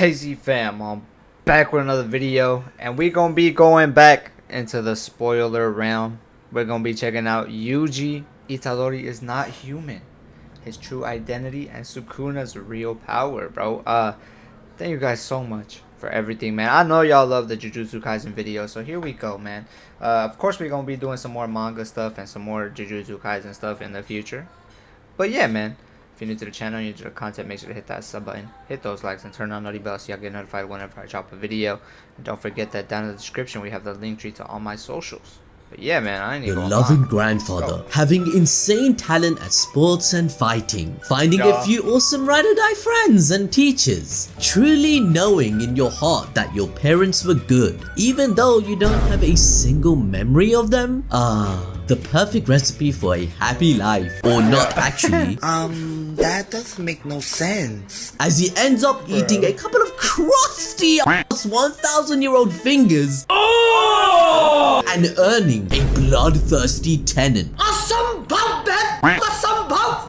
KZ fam, I'm back with another video, and we're gonna be going back into the spoiler realm. We're gonna be checking out Yuji Itadori is not human, his true identity, and Sukuna's real power, bro. Thank you guys so much for everything, man. I know y'all love the Jujutsu Kaisen video, so here we go, man. Of course we're gonna be doing some more manga stuff and some more Jujutsu Kaisen stuff in the future. But yeah, man. If you're new to the channel and you're new to the content, make sure to hit that sub button, hit those likes, and turn on NOTI bell so y'all get notified whenever I drop a video. And don't forget that down in the description we have the link tree to all my socials. But yeah, man, I ain't even Your loving grandfather, having insane talent at sports and fighting, finding a few awesome ride or die friends and teachers, truly knowing in your heart that your parents were good, even though you don't have a single memory of them. The perfect recipe for a happy life, or not actually. That doesn't make no sense. As he ends up eating a couple of crusty 1,000-year-old fingers and earning a bloodthirsty tenant.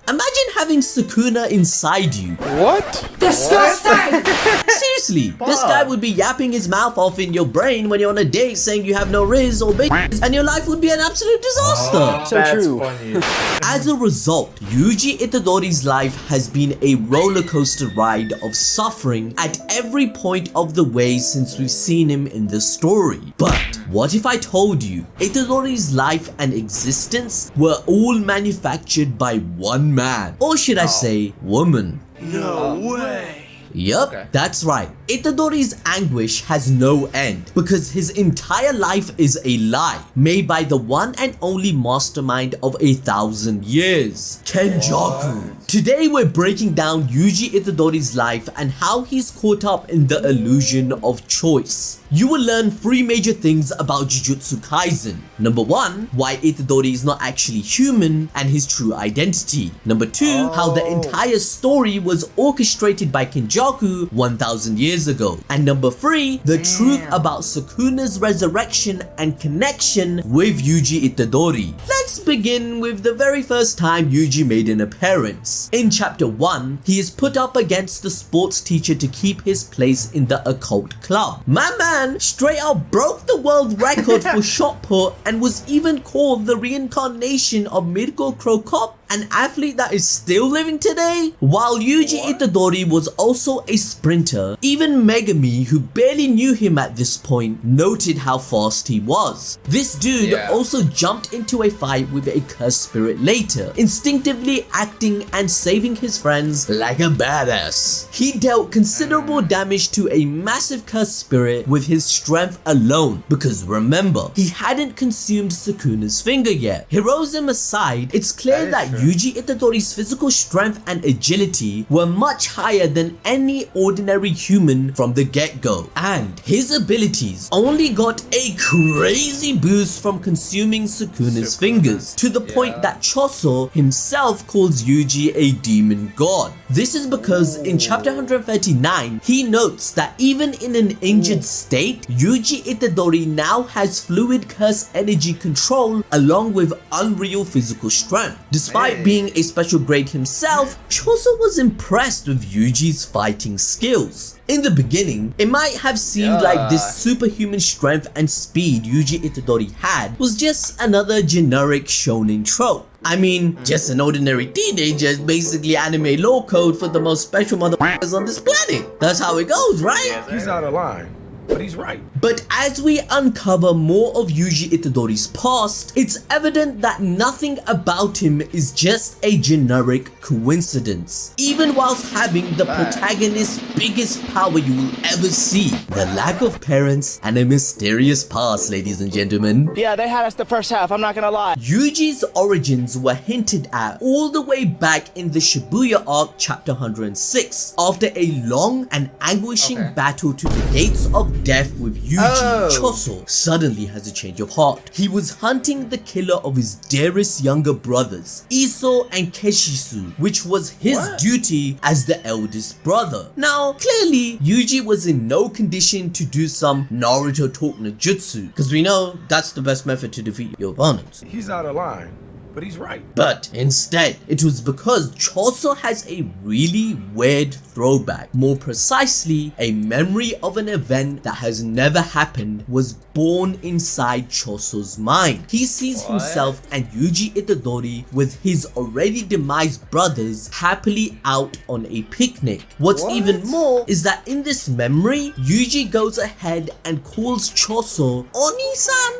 Imagine having Sukuna inside you. What? Disgusting! Seriously, this guy would be yapping his mouth off in your brain when you're on a date saying you have no riz or bitches, and your life would be an absolute disaster. So true. Funny. As a result, Yuji Itadori's life has been a roller coaster ride of suffering at every point of the way since we've seen him in the story. But what if I told you Itadori's life and existence were all manufactured by one man? Or should I say, woman? No way. Yup, that's right. Itadori's anguish has no end because his entire life is a lie made by the one and only mastermind of 1,000 years, Kenjaku. Today we're breaking down Yuji Itadori's life and how he's caught up in the illusion of choice. You will learn 3 major things about Jujutsu Kaisen. Number 1, why Itadori is not actually human and his true identity. Number 2, how the entire story was orchestrated by Kenjaku 1,000 years ago. And number 3, the truth about Sukuna's resurrection and connection with Yuji Itadori. Let's begin with the very first time Yuji made an appearance. In chapter 1, he is put up against the sports teacher to keep his place in the occult club. My man straight up broke the world record for shot put and was even called the reincarnation of Mirko Krokop, an athlete that is still living today. While Yuji Itadori was also a sprinter, even Megami, who barely knew him at this point, noted how fast he was. This dude also jumped into a fight with a cursed spirit later, instinctively acting and saving his friends like a badass. He dealt considerable damage to a massive cursed spirit with his strength alone, because remember, he hadn't consumed Sukuna's finger yet. Heroism aside, it's clear that Yuji Itadori's physical strength and agility were much higher than any ordinary human from the get-go, and his abilities only got a crazy boost from consuming Sukuna's fingers, to the point that Choso himself calls Yuji a demon god. This is because in chapter 139, he notes that even in an injured state, Yuji Itadori now has fluid curse energy control along with unreal physical strength. Despite being a special grade himself, Choso was impressed with Yuji's fighting skills. In the beginning, it might have seemed like this superhuman strength and speed Yuji Itadori had was just another generic shonen trope. I mean, just an ordinary teenager is basically anime law code for the most special motherfuckers on this planet. That's how it goes, right? He's out of line, but he's right. But as we uncover more of Yuji Itadori's past, it's evident that nothing about him is just a generic coincidence. Even whilst having the protagonist's biggest power you will ever see, the lack of parents and a mysterious past, ladies and gentlemen. Yeah, they had us the first half, I'm not gonna lie. Yuji's origins were hinted at all the way back in the Shibuya arc chapter 106, after a long and anguishing battle to the gates of death with Yuji. Choso suddenly has a change of heart. He was hunting the killer of his dearest younger brothers, Iso and Keshisu, which was his duty as the eldest brother. Now, clearly, Yuji was in no condition to do some Naruto talk no jutsu, because we know that's the best method to defeat your opponents. He's out of line, but he's right. But instead, it was because Choso has a really weird throwback. More precisely, a memory of an event that has never happened was born inside Choso's mind. He sees himself and Yuji Itadori with his already demised brothers happily out on a picnic. What's even more is that in this memory, Yuji goes ahead and calls Choso Oni-san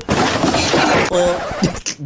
or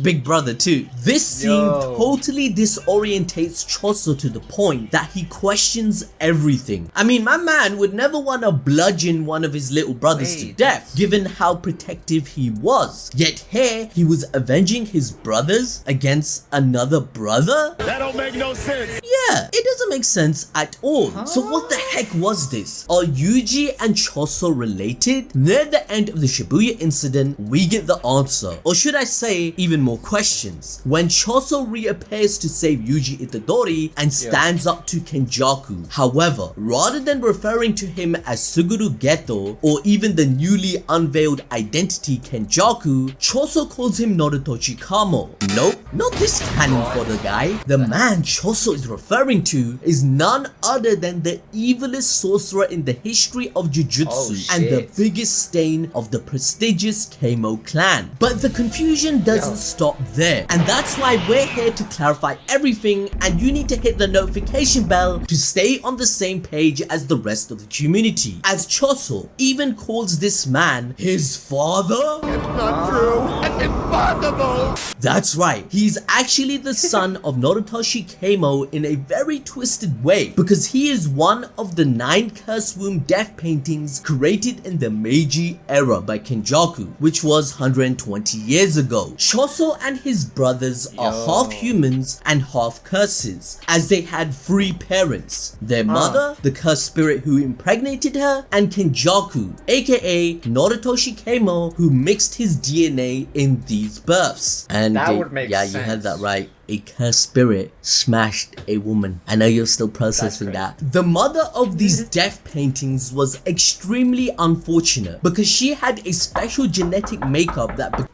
Big Brother too. This scene totally disorientates Choso to the point that he questions everything. I mean, my man would never want to bludgeon one of his little brothers to death, given how protective he was. Yet here, he was avenging his brothers against another brother? That don't make no sense. Yeah, it doesn't make sense at all. So what the heck was this? Are Yuji and Choso related? Near the end of the Shibuya incident, we get the answer. Or should I say, even more questions. When Choso reappears to save Yuji Itadori and stands up to Kenjaku. However, rather than referring to him as Suguru Geto or even the newly unveiled identity Kenjaku, Choso calls him Noritoshi Kamo. Nope, not this cannon fodder guy. The man Choso is referring to is none other than the evilest sorcerer in the history of JUJUTSU and the biggest stain of the prestigious Kamo clan. But the confusion doesn't stop there, and that's why we're here to clarify everything, and you need to hit the notification bell to stay on the same page as the rest of the community, as Choso even calls this man his father. It's not true. It's impossible. That's right, he's actually the son of Noritoshi Kamo in a very twisted way, because he is one of the 9 Curse Womb death paintings created in the Meiji era by Kenjaku, which was 120 years ago. Choso and his brothers are half humans and half curses, as they had 3 parents. Their mother, the cursed spirit who impregnated her, and Kenjaku, aka Noritoshi Kamo, who mixed his DNA in these births. And that would make sense. You had that right. A cursed spirit smashed a woman. I know you're still processing that. The mother of these death paintings was extremely unfortunate because she had a special genetic makeup that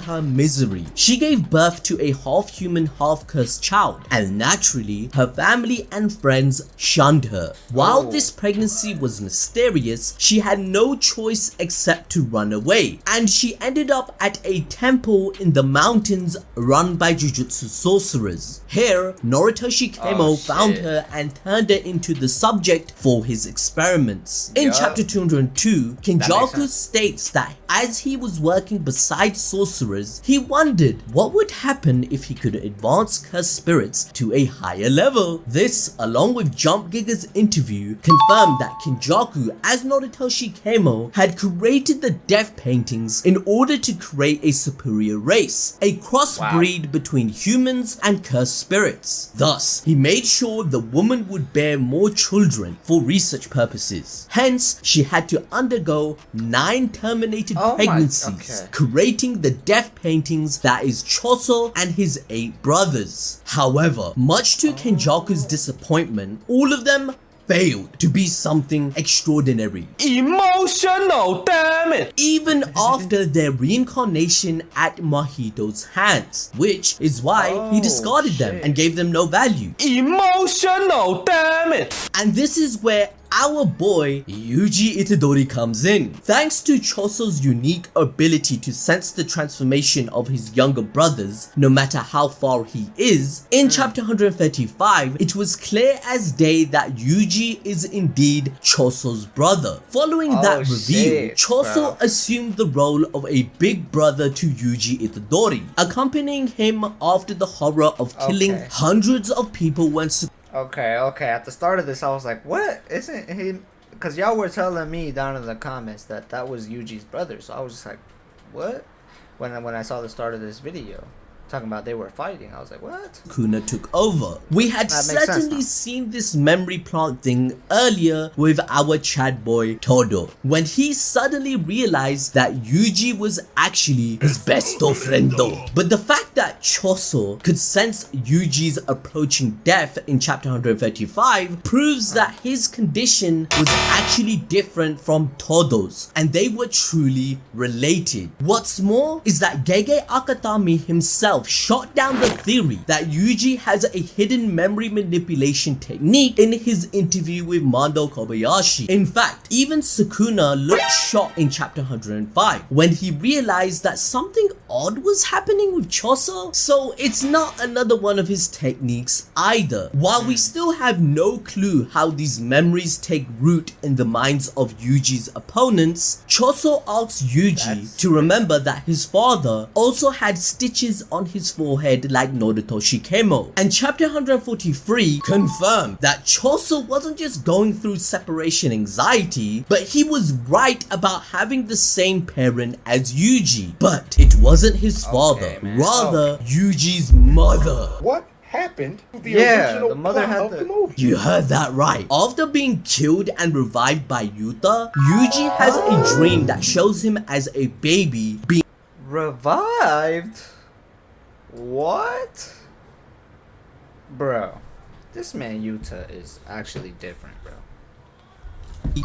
her misery. She gave birth to a half-human, half-cursed child, and naturally, her family and friends shunned her. While this pregnancy was mysterious, she had no choice except to run away, and she ended up at a temple in the mountains run by JUJUTSU sorcerers. Here, Noritoshi Kamo found her and turned her into the subject for his experiments. In chapter 202, Kenjaku states that as he was working beside sorcerers, he wondered what would happen if he could advance cursed spirits to a higher level. This, along with Jump Giga's interview, confirmed that Kenjaku, as Noritoshi Kamo, had created the death paintings in order to create a superior race, a crossbreed between humans and cursed spirits. Thus, he made sure the woman would bear more children for research purposes. Hence, she had to undergo 9 terminated pregnancies, creating the death paintings that is Choso and his 8 brothers. However, much to Kenjaku's disappointment, all of them failed to be something extraordinary. Emotional, damn it! Even after their reincarnation at Mahito's hands, which is why he discarded them and gave them no value. Emotional, damn it! And this is where our boy Yuji Itadori comes in. Thanks to Choso's unique ability to sense the transformation of his younger brothers, no matter how far he is, in chapter 135, it was clear as day that Yuji is indeed Choso's brother. Following that reveal, Choso assumed the role of a big brother to Yuji Itadori, accompanying him after the horror of killing hundreds of people when Okay. At the start of this, I was like, what? Isn't he? Because y'all were telling me down in the comments that that was Yuji's brother. So I was just like, what? When I saw the start of this video, talking about they were fighting, I was like, what? Sukuna took over. We had certainly seen this memory plant thing earlier with our Chad boy Todo, when he suddenly realized that Yuji was actually his best friendo. But the fact that Choso could sense Yuji's approaching death in chapter 135 proves that his condition was actually different from Todo's, and they were truly related. What's more is that Gege Akatami himself himself shot down the theory that Yuji has a hidden memory manipulation technique in his interview with Mando Kobayashi. In fact, even Sukuna looked shocked in chapter 105 when he realized that something odd was happening with Choso. So it's not another one of his techniques either. While we still have no clue how these memories take root in the minds of Yuji's opponents, Choso asks Yuji to remember that his father also had stitches on his forehead like Nodoto Shikemo. And chapter 143 confirmed that Choso wasn't just going through separation anxiety, but he was right about having the same parent as Yuji. But it wasn't his father, rather Yuji's mother. What happened to the Yeah, original the mother plot had of the- the movie? You heard that right. After being killed and revived by Yuta, Yuji has a dream that shows him as a baby being Revived? What? Bro, this man Yuta is actually different, bro.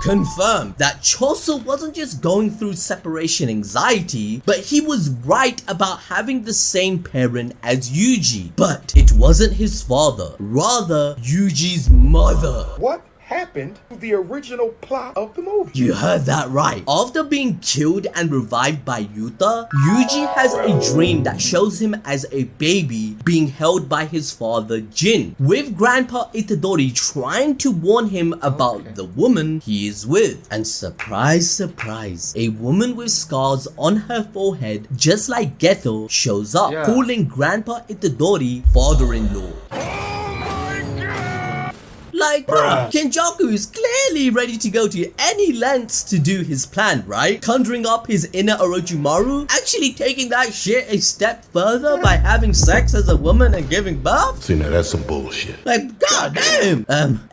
confirmed that Choso wasn't just going through separation anxiety, but he was right about having the same parent as Yuji. But it wasn't his father, rather Yuji's mother. What happened to the original plot of the movie? You heard that right. After being killed and revived by Yuta, Yuji has a dream that shows him as a baby being held by his father Jin, with Grandpa Itadori trying to warn him about the woman he is with. And surprise, surprise, a woman with scars on her forehead, just like Geto, shows up, calling Grandpa Itadori father-in-law. Like, Kenjaku is clearly ready to go to any lengths to do his plan, right? Conjuring up his inner Orochimaru, actually taking that shit a step further by having sex as a woman and giving birth? See, now that's some bullshit. Like, goddamn.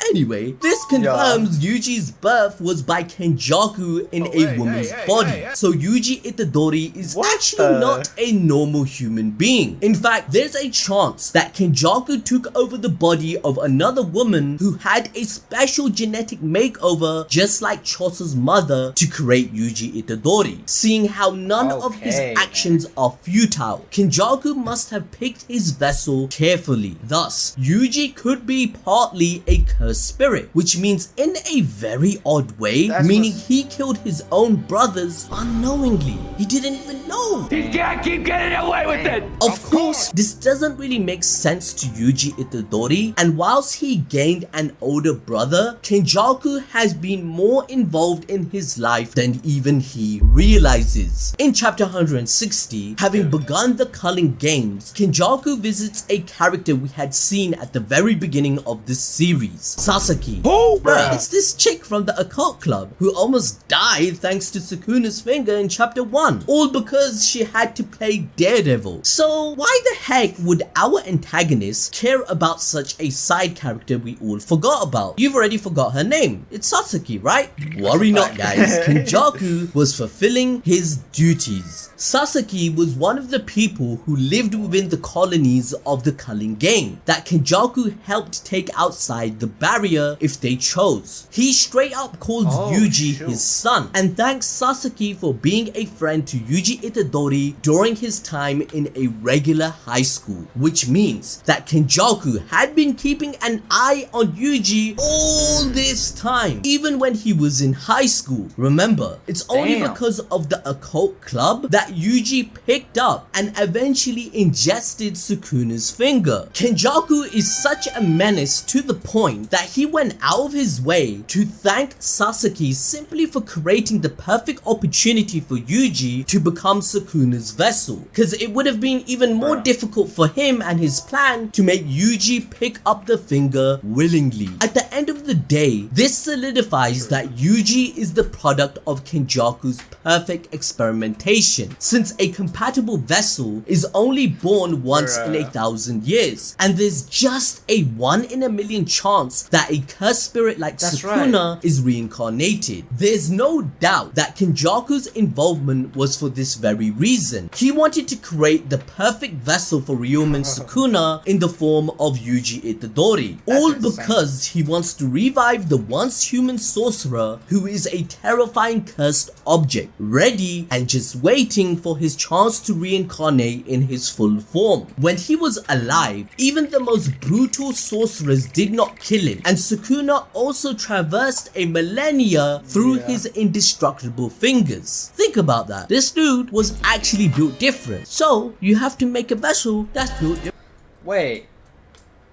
Anyway, this confirms Yuji's birth was by Kenjaku in a woman's body. So Yuji Itadori is actually not a normal human being. In fact, there's a chance that Kenjaku took over the body of another woman who had a special genetic makeover just like Choso's mother to create Yuji Itadori. Seeing how none of his actions are futile, Kenjaku must have picked his vessel carefully. Thus, Yuji could be partly a cursed spirit, which means in a very odd way, meaning he killed his own brothers unknowingly. He didn't even know. He can't keep getting away with it! Of course, this doesn't really make sense to Yuji Itadori, and whilst he gained an older brother, Kenjaku has been more involved in his life than even he realizes. In chapter 160, having begun the culling games, Kenjaku visits a character we had seen at the very beginning of this series, Sasaki. Who? It's this chick from the occult club who almost died thanks to Sukuna's finger in chapter 1, all because she had to play Daredevil. So why the heck would our antagonist care about such a side character we all forgot about? You've already forgot her name. It's Sasaki, right? Worry not, guys. Kenjaku was fulfilling his duties. Sasaki was one of the people who lived within the colonies of the culling game that Kenjaku helped take outside the barrier if they chose. He straight up calls Yuji his son and thanks Sasaki for being a friend to Yuji Itadori during his time in a regular high school, which means that Kenjaku had been keeping an eye on Yuji all this time, even when he was in high school. Remember, it's only because of the occult club that Yuji picked up and eventually ingested Sukuna's finger. Kenjaku is such a menace to the point that he went out of his way to thank Sasaki simply for creating the perfect opportunity for Yuji to become Sukuna's vessel, because it would have been even more difficult for him and his plan to make Yuji pick up the finger willingly. At the end of the day, this solidifies that Yuji is the product of Kenjaku's perfect experimentation, since a compatible vessel is only born once in 1,000 years, and there's just a 1 in a million chance that a cursed spirit like Sukuna is reincarnated. There's no doubt that Kenjaku's involvement was for this very reason. He wanted to create the perfect vessel for Ryumen Sukuna in the form of Yuji Itadori, all because because he wants to revive the once human sorcerer who is a terrifying cursed object, ready and just waiting for his chance to reincarnate in his full form. When he was alive, even the most brutal sorcerers did not kill him, and Sukuna also traversed a millennia through his indestructible fingers. Think about that. This dude was actually built different, so you have to make a vessel that's built different. Wait,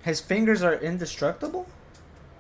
his fingers are indestructible?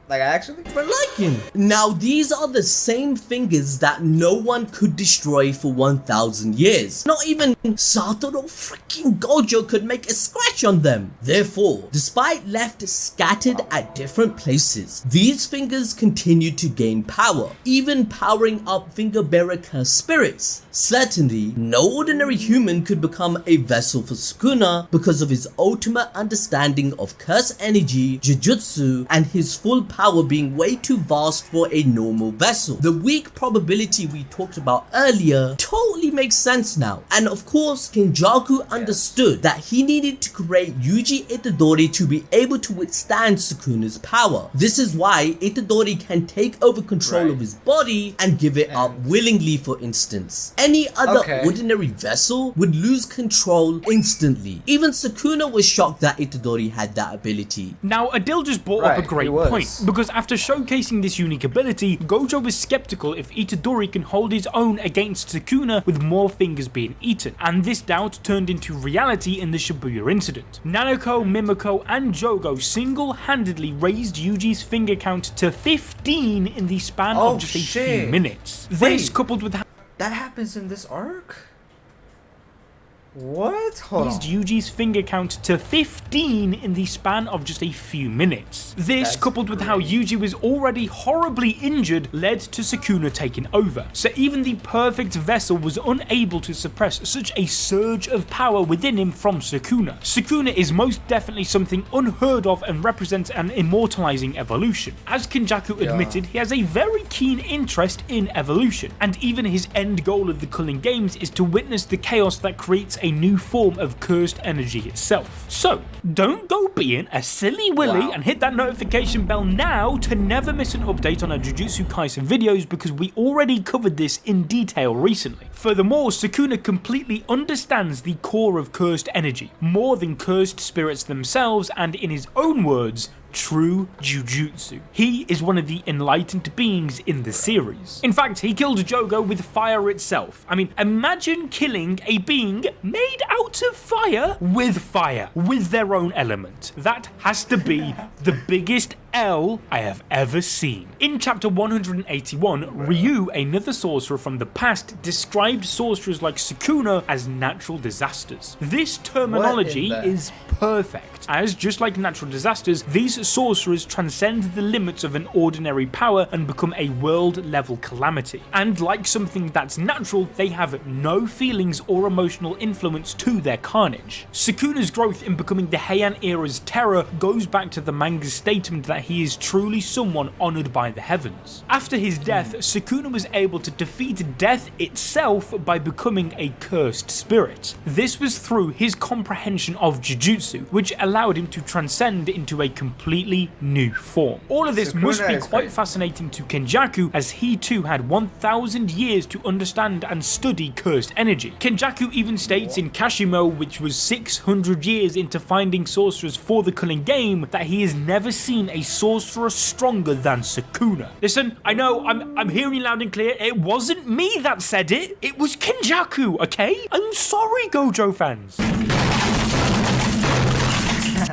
Like actually? Like him. Now these are the same fingers that no one could destroy for 1000 years. Not even Satoru freaking Gojo could make a scratch on them. Therefore, despite left scattered at different places, these fingers continue to gain power, even powering up finger bearer cursed spirits. Certainly, no ordinary human could become a vessel for Sukuna because of his ultimate understanding of curse energy, jujutsu, and his full power being way too vast for a normal vessel. The weak probability we talked about earlier totally makes sense now. And of course, Kenjaku understood that he needed to create Yuji Itadori to be able to withstand Sukuna's power. This is why Itadori can take over control of his body and give it up willingly, for instance. Any other ordinary vessel would lose control instantly. Even Sukuna was shocked that Itadori had that ability. Now, Adil just brought up a great point, because after showcasing this unique ability, Gojo was skeptical if Itadori can hold his own against Sukuna with more fingers being eaten, and this doubt turned into reality in the Shibuya incident. Nanako, Mimiko, and Jogo single-handedly raised Yuji's finger count to 15 in the span of just a few minutes. This coupled with that happens in this arc? What? Hold on. Yuji's finger count to 15 in the span of just a few minutes. This, coupled with how Yuji was already horribly injured, led to Sukuna taking over. So even the perfect vessel was unable to suppress such a surge of power within him from Sukuna. Sukuna is most definitely something unheard of and represents an immortalizing evolution. As Kenjaku admitted, he has a very keen interest in evolution, and even his end goal of the Culling Games is to witness the chaos that creates a new form of cursed energy itself. So, don't go being a silly willy and hit that notification bell now to never miss an update on our Jujutsu Kaisen videos, because we already covered this in detail recently. Furthermore, Sukuna completely understands the core of cursed energy, more than cursed spirits themselves, and in his own words, true jujutsu. He is one of the enlightened beings in the series. In fact, he killed Jogo with fire itself. I mean, imagine killing a being made out of fire, with their own element. That has to be the biggest L I have ever seen. In chapter 181, Ryu, another sorcerer from the past, described sorcerers like Sukuna as natural disasters. This terminology is perfect, as just like natural disasters, these sorcerers transcend the limits of an ordinary power and become a world-level calamity. And like something that's natural, they have no feelings or emotional influence to their carnage. Sukuna's growth in becoming the Heian era's terror goes back to the manga's statement that he is truly someone honored by the heavens. After his death, Sukuna was able to defeat death itself by becoming a cursed spirit. This was through his comprehension of jujutsu, which allowed him to transcend into a completely new form. All of this must be quite fascinating to Kenjaku, as he too had 1000 years to understand and study cursed energy. Kenjaku even states in Kashimo, which was 600 years into finding sorcerers for the Culling Game, that he has never seen a sorcerer stronger than Sukuna. Listen, I know I'm hearing you loud and clear. It wasn't me that said it. It was Kenjaku, okay? I'm sorry, Gojo fans.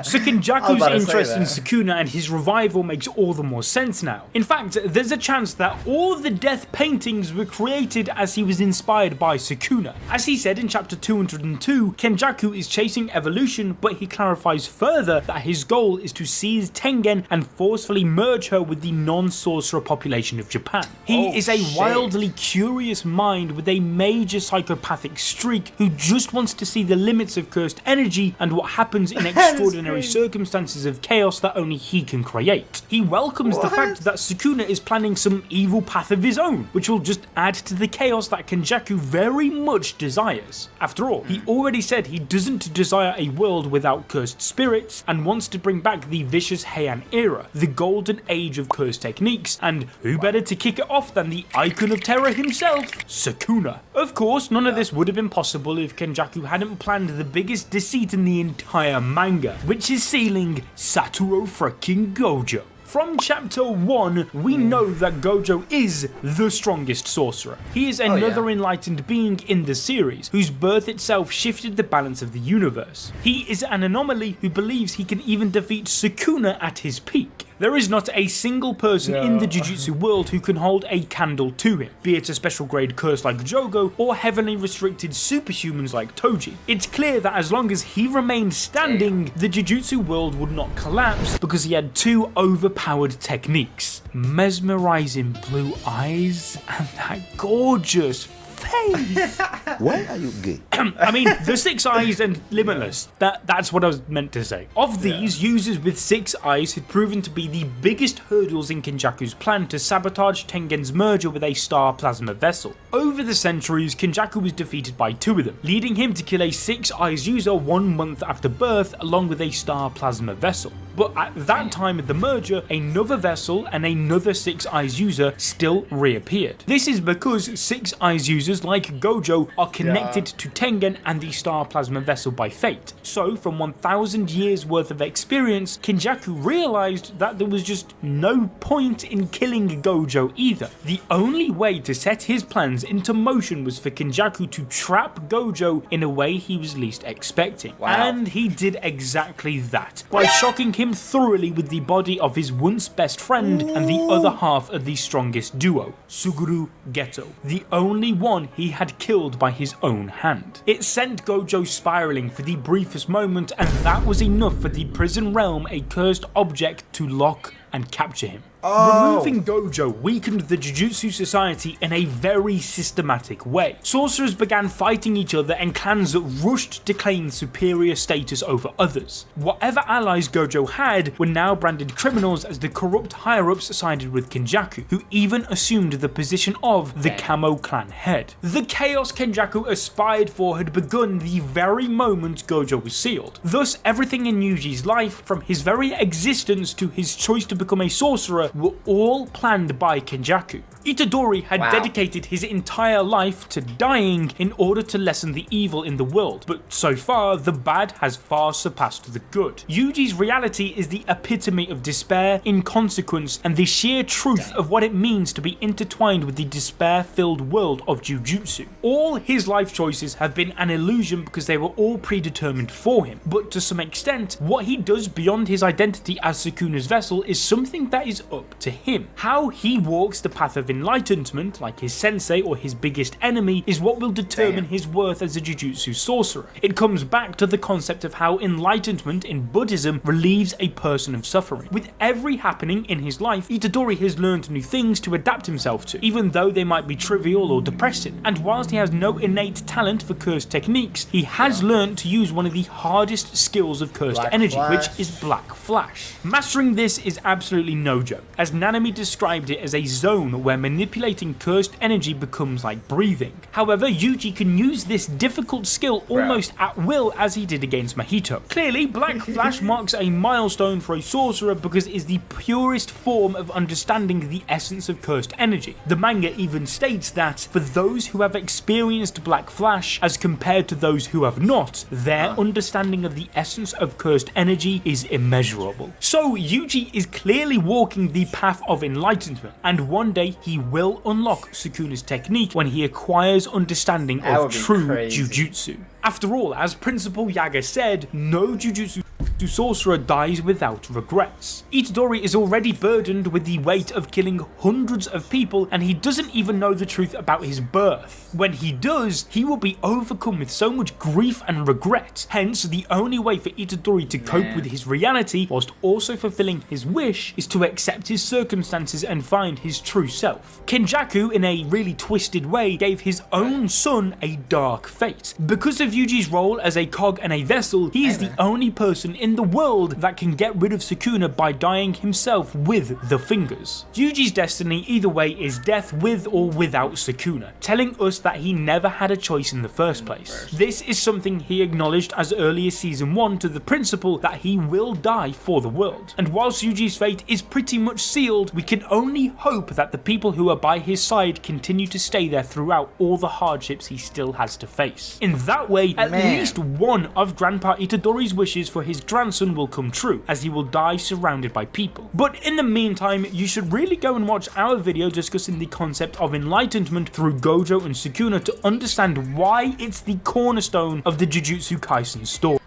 So Kenjaku's interest in Sukuna and his revival makes all the more sense now. In fact, there's a chance that all the death paintings were created as he was inspired by Sukuna. As he said in chapter 202, Kenjaku is chasing evolution, but he clarifies further that his goal is to seize Tengen and forcefully merge her with the non-sorcerer population of Japan. He is a wildly curious mind with a major psychopathic streak who just wants to see the limits of cursed energy and what happens in extraordinary extraordinary circumstances of chaos that only he can create. He welcomes the fact that Sukuna is planning some evil path of his own, which will just add to the chaos that Kenjaku very much desires. After all, he already said he doesn't desire a world without cursed spirits and wants to bring back the vicious Heian era, the golden age of cursed techniques, and who better to kick it off than the icon of terror himself, Sukuna. Of course, none of this would have been possible if Kenjaku hadn't planned the biggest deceit in the entire manga, which is sealing Satoru freaking Gojo. From chapter 1, we know that Gojo is the strongest sorcerer. He is another enlightened being in the series, whose birth itself shifted the balance of the universe. He is an anomaly who believes he can even defeat Sukuna at his peak. There is not a single person in the Jujutsu world who can hold a candle to him, be it a special grade curse like Jogo or heavily restricted superhumans like Toji. It's clear that as long as he remained standing, the Jujutsu world would not collapse because he had two overpowered techniques: mesmerizing blue eyes and that gorgeous face. Why are you gay? I mean, the 6 eyes and limitless. That's what I was meant to say. Of these, users with 6 eyes had proven to be the biggest hurdles in Kenjaku's plan to sabotage Tengen's merger with a star plasma vessel. Over the centuries, Kenjaku was defeated by 2 of them, leading him to kill a 6 eyes user 1 month after birth along with a star plasma vessel. But at that time of the merger, another vessel and another 6 eyes user still reappeared. This is because 6 eyes users like Gojo are connected to Tengen and the star plasma vessel by fate. So from 1000 years worth of experience, Kenjaku realized that there was just no point in killing Gojo either. The only way to set his plans into motion was for Kenjaku to trap Gojo in a way he was least expecting. And he did exactly that, by shocking him thoroughly with the body of his once best friend and the other half of the strongest duo, Suguru Geto, the only one he had killed by his own hand. It sent Gojo spiraling for the briefest moment, and that was enough for the prison realm, a cursed object, to lock and capture him. Removing Gojo weakened the Jujutsu society in a very systematic way. Sorcerers began fighting each other and clans rushed to claim superior status over others. Whatever allies Gojo had were now branded criminals as the corrupt higher-ups sided with Kenjaku, who even assumed the position of the Camo clan head. The chaos Kenjaku aspired for had begun the very moment Gojo was sealed. Thus, everything in Yuji's life, from his very existence to his choice to become a sorcerer, were all planned by Kenjaku. Itadori had dedicated his entire life to dying in order to lessen the evil in the world, but so far the bad has far surpassed the good. Yuji's reality is the epitome of despair, inconsequence, and the sheer truth of what it means to be intertwined with the despair-filled world of Jujutsu. All his life choices have been an illusion because they were all predetermined for him, but to some extent, what he does beyond his identity as Sukuna's vessel is something that is up to him. How he walks the path of enlightenment, like his sensei or his biggest enemy, is what will determine his worth as a Jujutsu sorcerer. It comes back to the concept of how enlightenment in Buddhism relieves a person of suffering. With every happening in his life, Itadori has learned new things to adapt himself to, even though they might be trivial or depressing. And whilst he has no innate talent for cursed techniques, he has learned to use one of the hardest skills of cursed energy, which is Black Flash. Mastering this is absolutely no joke, as Nanami described it as a zone where manipulating cursed energy becomes like breathing. However, Yuji can use this difficult skill almost at will, as he did against Mahito. Clearly, Black Flash marks a milestone for a sorcerer because it is the purest form of understanding the essence of cursed energy. The manga even states that for those who have experienced Black Flash as compared to those who have not, their understanding of the essence of cursed energy is immeasurable. So Yuji is clearly walking the path of enlightenment, and one day he will unlock Sukuna's technique when he acquires understanding of true Jujutsu. After all, as Principal Yaga said, no Jujutsu sorcerer dies without regrets. Itadori is already burdened with the weight of killing hundreds of people, and he doesn't even know the truth about his birth. When he does, he will be overcome with so much grief and regret. Hence, the only way for Itadori to cope with his reality, whilst also fulfilling his wish, is to accept his circumstances and find his true self. Kenjaku, in a really twisted way, gave his own son a dark fate. Because of Yuji's role as a cog and a vessel, he is the only person in in the world that can get rid of Sukuna by dying himself with the fingers. Yuji's destiny either way is death with or without Sukuna, telling us that he never had a choice in the first place. This is something he acknowledged as early as season 1 to the principle that he will die for the world. And whilst Yuji's fate is pretty much sealed, we can only hope that the people who are by his side continue to stay there throughout all the hardships he still has to face. In that way, at least one of Grandpa Itadori's wishes for his grandson will come true, as he will die surrounded by people. But in the meantime, you should really go and watch our video discussing the concept of enlightenment through Gojo and Sukuna to understand why it's the cornerstone of the Jujutsu Kaisen story.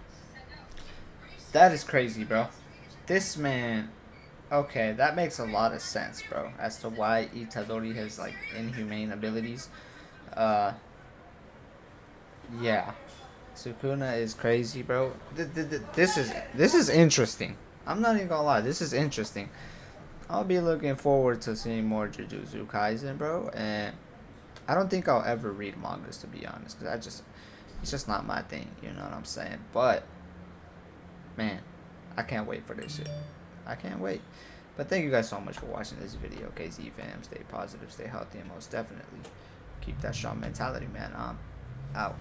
That is crazy, bro. This man... Okay, that makes a lot of sense, bro, as to why Itadori has, like, inhumane abilities. Yeah. Sukuna is crazy, bro. This is interesting. I'm not even gonna lie, this is interesting. I'll be looking forward to seeing more Jujutsu Kaisen, bro, and I don't think I'll ever read mangas, to be honest, because it's just not my thing, you know what I'm saying? But, man, I can't wait for this shit. I can't wait. But thank you guys so much for watching this video, KZ fam. Stay positive, stay healthy, and most definitely keep that strong mentality, man. I'm out.